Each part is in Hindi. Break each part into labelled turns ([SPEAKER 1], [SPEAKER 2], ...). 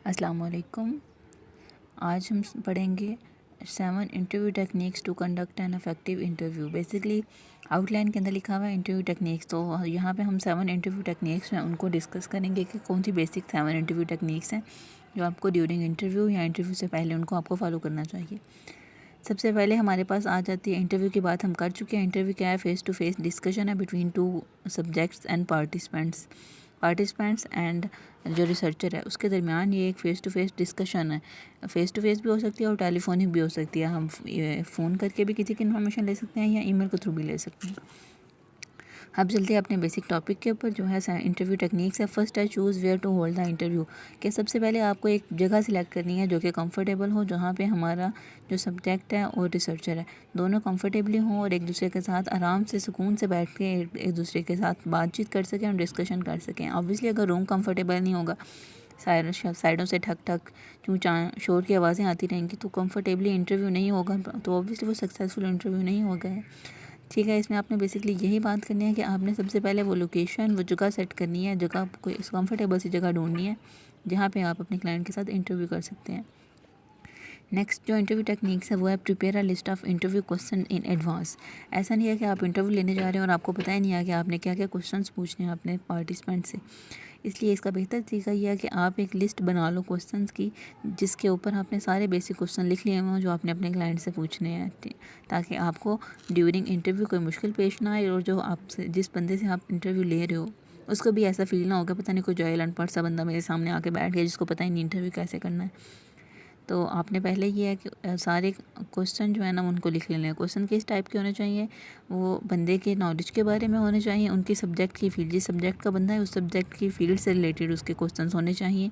[SPEAKER 1] अस्सलाम वालेकुम। आज हम पढ़ेंगे 7 interview techniques to conduct an effective interview. Basically outline के अंदर लिखा हुआ है इंटरव्यू टेक्निक्स, तो यहाँ पे हम 7 इंटरव्यू टेक्निक्स हैं उनको डिस्कस करेंगे कि कौन सी बेसिक 7 इंटरव्यू टेक्निक्स हैं जो आपको ड्यूरिंग इंटरव्यू या इंटरव्यू से पहले उनको आपको फॉलो करना चाहिए। सबसे पहले हमारे पास आ जाती है इंटरव्यू की बात। हम कर चुके हैं। इंटरव्यू क्या है? फेस टू फेस डिस्कशन है between two subjects and participants and जो रिसर्चर है उसके दरमियान ये एक फ़ेस टू फेस डिस्कशन है। फ़ेस टू फेस भी हो सकती है और टेलीफोनिक भी हो सकती है। हम फ़ोन करके भी किसी की इन्फॉर्मेशन ले सकते हैं या ईमेल के थ्रू भी ले सकते हैं। अब चलते हैं अपने बेसिक टॉपिक के ऊपर जो है इंटरव्यू टेक्निक्स है। फर्स्ट है choose where to hold the interview. कि सबसे पहले आपको एक जगह सिलेक्ट करनी है जो कि कंफर्टेबल हो, जहाँ पे हमारा जो सब्जेक्ट है और रिसर्चर है दोनों कंफर्टेबली हों और एक दूसरे के साथ आराम से सुकून से बैठ के एक दूसरे के साथ बातचीत कर सकें और डिस्कशन कर सकें। ऑब्वियसली अगर रूम कंफर्टेबल नहीं होगा, साइडों से ठक ठक चूँ चाँ शोर की आवाज़ें आती रहेंगी तो कंफर्टेबली इंटरव्यू नहीं होगा, तो ऑब्वियसली वो सक्सेसफुल इंटरव्यू नहीं होगा। ठीक है, इसमें आपने बेसिकली यही बात करनी है कि आपने सबसे पहले वो लोकेशन, वो जगह सेट करनी है, जगह कोई कंफर्टेबल सी जगह ढूंढनी है जहाँ पे आप अपने क्लाइंट के साथ इंटरव्यू कर सकते हैं। नेक्स्ट जो इंटरव्यू टेक्निक्स है वो है prepare a list of interview question in advance. ऐसा नहीं है कि आप इंटरव्यू लेने जा रहे हैं और आपको पता ही नहीं है कि आपने क्या क्या क्वेश्चंस पूछने हैं अपने पार्टिसिपेंट से। इसलिए इसका बेहतर तरीका यह है कि आप एक लिस्ट बना लो क्वेश्चंस की, जिसके ऊपर आपने सारे बेसिक क्वेश्चन लिख लिए हों जो आपने अपने क्लाइंट से पूछने हैं, ताकि आपको ड्यूरिंग इंटरव्यू कोई मुश्किल पेश ना आए और जो आपसे जिस बंदे से आप इंटरव्यू ले रहे हो उसको भी ऐसा फील ना होगा पता नहीं कोई जाहिल अनपढ़ सा बंदा मेरे सामने आके बैठ गया जिसको पता ही नहीं इंटरव्यू कैसे करना है। तो आपने पहले ये है कि सारे क्वेश्चन जो है ना उनको लिख लेने हैं। क्वेश्चन किस टाइप के होने चाहिए? वो बंदे के नॉलेज के बारे में होने चाहिए, उनकी सब्जेक्ट की फील्ड, जिस सब्जेक्ट का बंदा है उस सब्जेक्ट की फील्ड से रिलेटेड उसके क्वेश्चन होने चाहिए।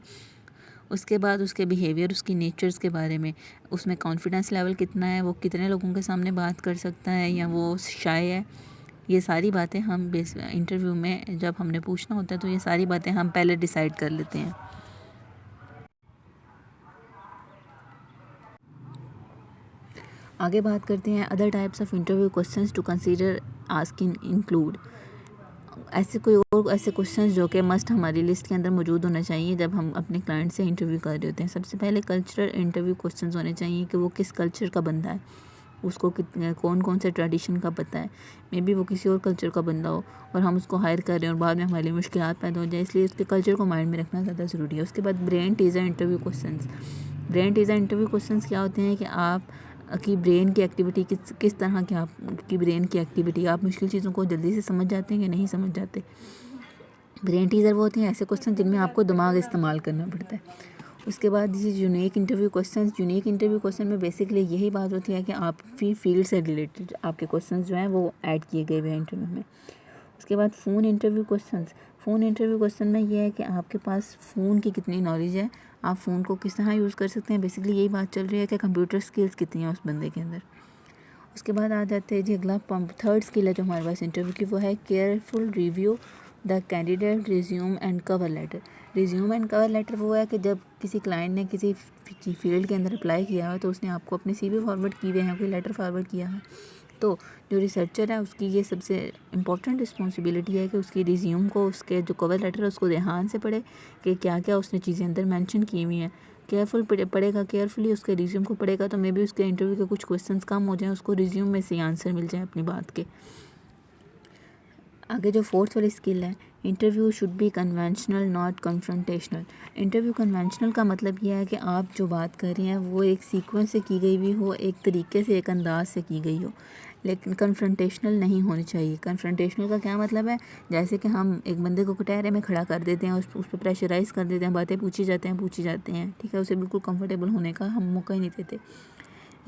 [SPEAKER 1] उसके बाद उसके बिहेवियर, उसकी नेचर्स के बारे में, उसमें कॉन्फिडेंस लेवल कितना है, वो कितने लोगों के सामने बात कर सकता है या वो शाय है। ये सारी बातें हम इंटरव्यू में जब हमने पूछना होता है तो ये सारी बातें हम पहले डिसाइड कर लेते हैं। आगे बात करते हैं other types of interview questions to consider asking include. ऐसे क्वेश्चंस जो कि मस्ट हमारी लिस्ट के अंदर मौजूद होना चाहिए जब हम अपने क्लाइंट से इंटरव्यू कर रहे होते हैं। सबसे पहले कल्चरल इंटरव्यू क्वेश्चंस होने चाहिए कि वो किस कल्चर का बंदा है, उसको कौन कौन से ट्रेडिशन का पता है। मे बी वो किसी और कल्चर का बंदा हो और हम उसको हायर कर रहे हैं और बाद में हमारे लिए मुश्किलात पैदा हो जाए, इसलिए उसके कल्चर को माइंड में रखना ज़्यादा ज़रूरी है। उसके बाद brain teaser interview questions. Brain teaser interview questions क्या होते हैं कि आप की ब्रेन की एक्टिविटी किस तरह की आपकी ब्रेन की एक्टिविटी, आप मुश्किल चीज़ों को जल्दी से समझ जाते हैं या नहीं समझ जाते। ब्रेन टीज़र वो होते हैं ऐसे क्वेश्चन जिनमें आपको दिमाग इस्तेमाल करना पड़ता है। उसके बाद ये unique interview questions. Unique interview question में बेसिकली यही बात होती है कि आपकी फील्ड से रिलेटेड आपके क्वेश्चंस जो हैं वो ऐड किए गए हुए हैं इंटरव्यू में। उसके बाद phone interview questions. Phone interview question में ये है कि आपके पास फ़ोन की कितनी नॉलेज है, आप फ़ोन को किस तरह यूज़ कर सकते हैं। बेसिकली यही बात चल रही है कि कंप्यूटर स्किल्स कितनी है उस बंदे के अंदर। उसके बाद आ जाते हैं जी अगला थर्ड स्किल है जो हमारे पास इंटरव्यू की, वो है careful review the candidate resume and cover letter. Resume and cover letter वो है कि जब किसी क्लाइंट ने किसी फील्ड के अंदर अप्लाई किया है तो उसने आपको अपने सीवी फॉरवर्ड किए हुए हैं, कोई लेटर फॉरवर्ड किया है, तो जो रिसर्चर है उसकी ये सबसे इम्पॉर्टेंट रिस्पॉन्सिबिलिटी है कि उसकी रिज्यूम को, उसके जो कवर लेटर है उसको ध्यान से पढ़े कि क्या क्या उसने चीज़ें अंदर मेंशन की हुई हैं। केयरफुल पढ़ेगा, केयरफुली उसके रिज्यूम को पढ़ेगा तो मे बी उसके इंटरव्यू के कुछ क्वेश्चंस कम हो जाएं, उसको रिज्यूम में से आंसर मिल जाए अपनी बात के। आगे जो फोर्थ वाली स्किल है, interview should be conventional not confrontational. Interview conventional का मतलब यह है कि आप जो बात कर रही हैं वो एक सीक्वेंस से की गई हुई हो, एक तरीके से, एक अंदाज से की गई हो, लेकिन कन्फ्रंटेशनल नहीं होनी चाहिए। कन्फ्रंटेशनल का क्या मतलब है? जैसे कि हम एक बंदे को कटहरे में खड़ा कर देते हैं, उस पर प्रेशराइज कर देते हैं, बातें पूछी जाते हैं, ठीक है, उसे बिल्कुल कंफर्टेबल होने का हम मौका ही नहीं देते,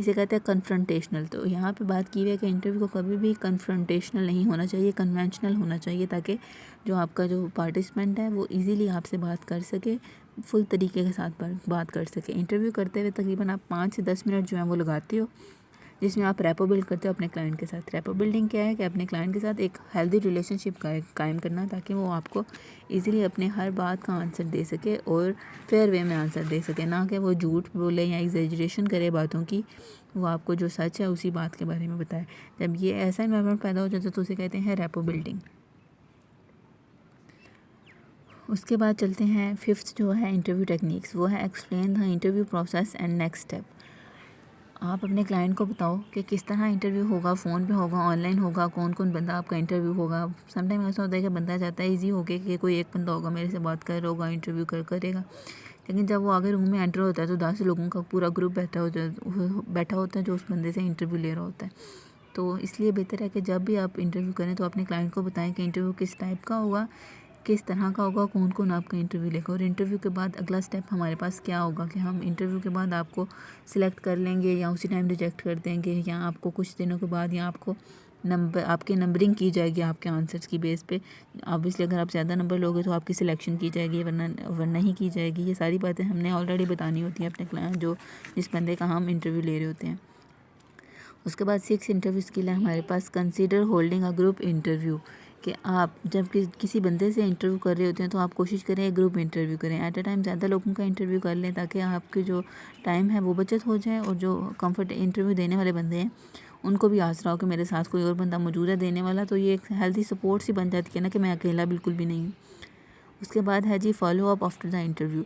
[SPEAKER 1] इसे कहते हैं कन्फ्रंटेशनल। तो यहाँ पे बात की हुई है कि इंटरव्यू को कभी भी कन्फ्रंटेशनल नहीं होना चाहिए, कन्वेंशनल होना चाहिए, ताकि जो आपका जो पार्टिसिपेंट है वो इजीली आपसे बात कर सके, फुल तरीके के साथ बात कर सके। इंटरव्यू करते हुए तकरीबन आप 5 से 10 मिनट जो है वो लगाते हो, जिसमें आप रैपो बिल्ड करते हो अपने क्लाइंट के साथ। रैपो बिल्डिंग क्या है कि अपने क्लाइंट के साथ एक हेल्दी रिलेशनशिप कायम करना, ताकि वो आपको इजीली अपने हर बात का आंसर दे सके और फेयर वे में आंसर दे सके, ना कि वो झूठ बोले या एग्जेजरेशन करे बातों की, वो आपको जो सच है उसी बात के बारे में बताए। जब ये ऐसा इन्वायरमेंट पैदा हो जाता है तो उसे कहते हैं रैपो बिल्डिंग। उसके बाद चलते हैं फिफ्थ जो है इंटरव्यू टेक्निक्स, वो है explain the interview process and next step. आप अपने क्लाइंट को बताओ कि किस तरह इंटरव्यू होगा, फ़ोन पे होगा, ऑनलाइन होगा, कौन कौन बंदा आपका इंटरव्यू होगा। समटाइम ऐसा होता है कि बंदा चाहता है इजी हो के कि कोई एक बंदा होगा मेरे से बात कर रहा होगा, इंटरव्यू करेगा, लेकिन जब वो आगे रूम में एंटर होता है तो 10 लोगों का पूरा ग्रुप बैठा होता है जो उस बंदे से इंटरव्यू ले रहा होता है। तो इसलिए बेहतर है कि जब भी आप इंटरव्यू करें तो अपने क्लाइंट को बताएं कि इंटरव्यू किस टाइप का होगा, किस तरह का होगा, कौन कौन आपका इंटरव्यू लेगा, और इंटरव्यू के बाद अगला स्टेप हमारे पास क्या होगा कि हम इंटरव्यू के बाद आपको सिलेक्ट कर लेंगे या उसी टाइम रिजेक्ट कर देंगे, या आपको कुछ दिनों के बाद या आपको आपकी नंबरिंग की जाएगी आपके आंसर्स की बेस पे। ऑब्वियसली अगर आप ज़्यादा नंबर लोगे तो आपकी सिलेक्शन की जाएगी, वरना ही की जाएगी। ये सारी बातें हमने ऑलरेडी बतानी होती हैं अपने क्लाइंट जो जिस बंदे का हम इंटरव्यू ले रहे होते हैं। उसके बाद 6 इंटरव्यू स्किल है हमारे पास, consider holding a group interview, कि आप जब किसी बंदे से इंटरव्यू कर रहे होते हैं तो आप कोशिश करें एक ग्रुप इंटरव्यू करें, एट अ टाइम ज़्यादा लोगों का इंटरव्यू कर लें ताकि आपकी जो टाइम है वो बचत हो जाए, और जो कंफर्ट इंटरव्यू देने वाले बंदे हैं उनको भी आसरा हो कि मेरे साथ कोई और बंदा मौजूद है देने वाला, तो ये एक हेल्थी सपोर्ट सी बन जाती है ना कि मैं अकेला बिल्कुल भी नहीं हूँ। उसके बाद है जी follow up after the interview.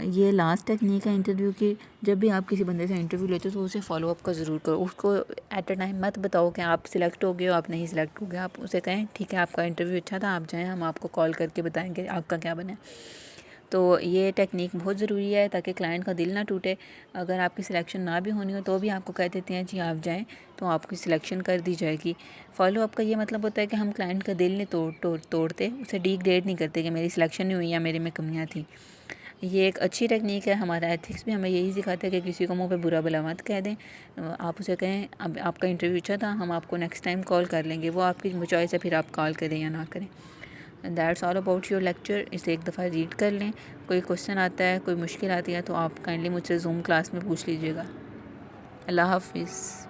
[SPEAKER 1] ये लास्ट टेक्निक है इंटरव्यू की। जब भी आप किसी बंदे से इंटरव्यू लेते हो तो उसे फॉलो अप का ज़रूर करो। उसको एट अ टाइम मत बताओ कि आप सिलेक्ट हो गए हो, आप नहीं सिलेक्ट हो गए। आप उसे कहें ठीक है आपका इंटरव्यू अच्छा था, आप जाएँ, हम आपको कॉल करके बताएंगे आपका क्या बना। तो ये टेक्निक बहुत ज़रूरी है ताकि क्लाइंट का दिल ना टूटे। अगर आपकी सिलेक्शन ना भी होनी हो तो भी आपको कह देते हैं जी आप जाएं, तो आपकी सिलेक्शन कर दी जाएगी। फॉलो अप का ये मतलब होता है कि हम क्लाइंट का दिल नहीं तोड़ते, उसे डिग्रेड नहीं करते कि मेरी सिलेक्शन नहीं हुई या मेरे में कमियां थी। ये एक अच्छी टेक्निक है। हमारा एथिक्स भी हमें यही सिखाता है कि किसी को मुंह पे बुरा भला मत कह दें। आप उसे कहें अब आपका इंटरव्यू अच्छा था, हम आपको नेक्स्ट टाइम कॉल कर लेंगे। वो आपकी चॉइस है, फिर आप कॉल करें या ना करें। That's all about your lecture. इसे एक दफ़ा रीड कर लें। कोई क्वेश्चन आता है, कोई मुश्किल आती है तो आप काइंडली मुझसे जूम क्लास में पूछ लीजिएगा। अल्लाह हाफिज़।